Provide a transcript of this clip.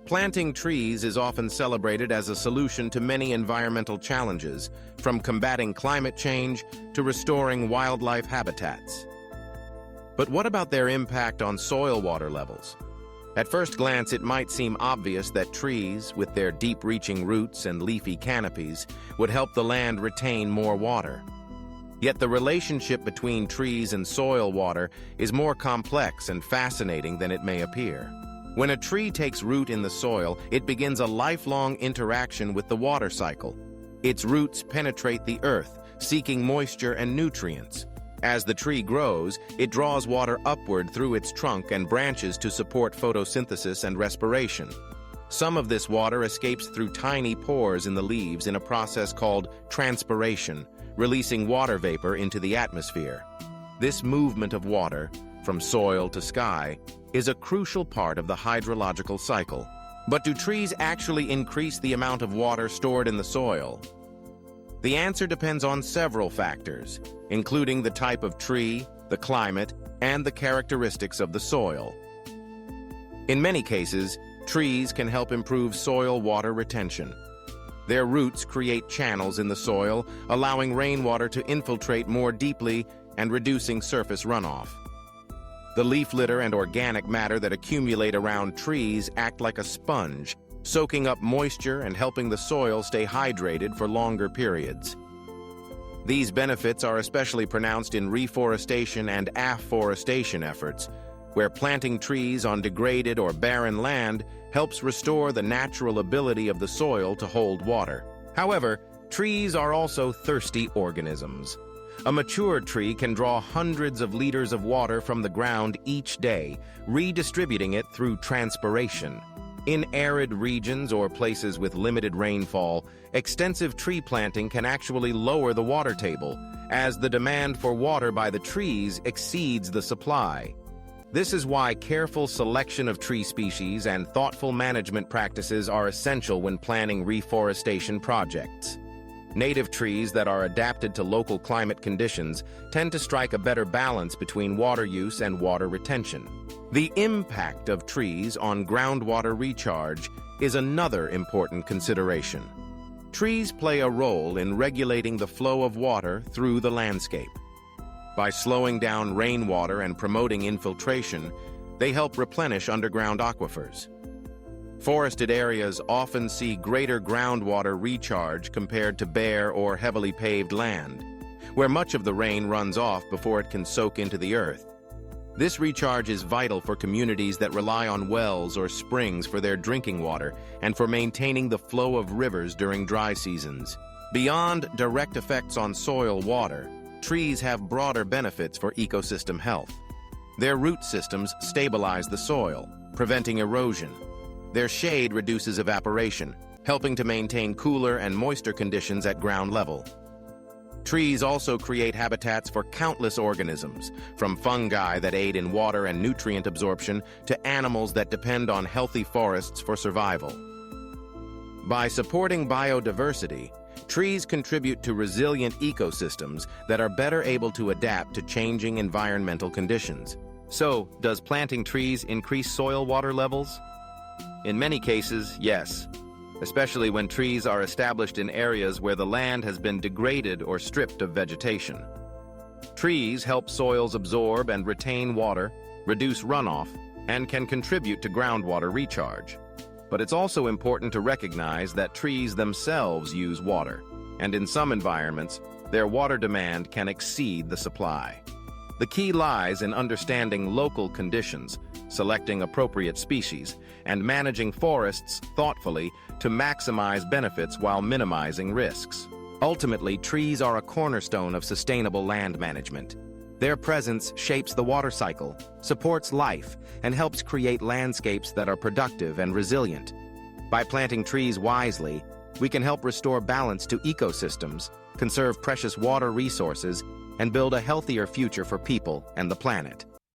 Planting trees is often celebrated as a solution to many environmental challenges, from combating climate change to restoring wildlife habitats. But what about their impact on soil water levels? At first glance, it might seem obvious that trees, with their deep-reaching roots and leafy canopies, would help the land retain more water. Yet the relationship between trees and soil water is more complex and fascinating than it may appear. When a tree takes root in the soil, it begins a lifelong interaction with the water cycle. Its roots penetrate the earth, seeking moisture and nutrients. As the tree grows, it draws water upward through its trunk and branches to support photosynthesis and respiration. Some of this water escapes through tiny pores in the leaves in a process called transpiration, releasing water vapor into the atmosphere. This movement of water, from soil to sky, is a crucial part of the hydrological cycle. But do trees actually increase the amount of water stored in the soil? The answer depends on several factors, including the type of tree, the climate, and the characteristics of the soil. In many cases, trees can help improve soil water retention. Their roots create channels in the soil, allowing rainwater to infiltrate more deeply and reducing surface runoff. The leaf litter and organic matter that accumulate around trees act like a sponge, soaking up moisture and helping the soil stay hydrated for longer periods. These benefits are especially pronounced in reforestation and afforestation efforts, where planting trees on degraded or barren land helps restore the natural ability of the soil to hold water. However, trees are also thirsty organisms. A mature tree can draw hundreds of liters of water from the ground each day, redistributing it through transpiration. In arid regions or places with limited rainfall, extensive tree planting can actually lower the water table, as the demand for water by the trees exceeds the supply. This is why careful selection of tree species and thoughtful management practices are essential when planning reforestation projects. Native trees that are adapted to local climate conditions tend to strike a better balance between water use and water retention. The impact of trees on groundwater recharge is another important consideration. Trees play a role in regulating the flow of water through the landscape. By slowing down rainwater and promoting infiltration, they help replenish underground aquifers. Forested areas often see greater groundwater recharge compared to bare or heavily paved land, where much of the rain runs off before it can soak into the earth. This recharge is vital for communities that rely on wells or springs for their drinking water and for maintaining the flow of rivers during dry seasons. Beyond direct effects on soil water, trees have broader benefits for ecosystem health. Their root systems stabilize the soil, preventing erosion. Their shade reduces evaporation, helping to maintain cooler and moister conditions at ground level. Trees also create habitats for countless organisms, from fungi that aid in water and nutrient absorption to animals that depend on healthy forests for survival. By supporting biodiversity, trees contribute to resilient ecosystems that are better able to adapt to changing environmental conditions. So, does planting trees increase soil water levels? In many cases, yes, especially when trees are established in areas where the land has been degraded or stripped of vegetation. Trees help soils absorb and retain water, reduce runoff, and can contribute to groundwater recharge. But it's also important to recognize that trees themselves use water, and in some environments, their water demand can exceed the supply. The key lies in understanding local conditions, selecting appropriate species, and managing forests thoughtfully to maximize benefits while minimizing risks. Ultimately, trees are a cornerstone of sustainable land management. Their presence shapes the water cycle, supports life, and helps create landscapes that are productive and resilient. By planting trees wisely, we can help restore balance to ecosystems, conserve precious water resources, and build a healthier future for people and the planet.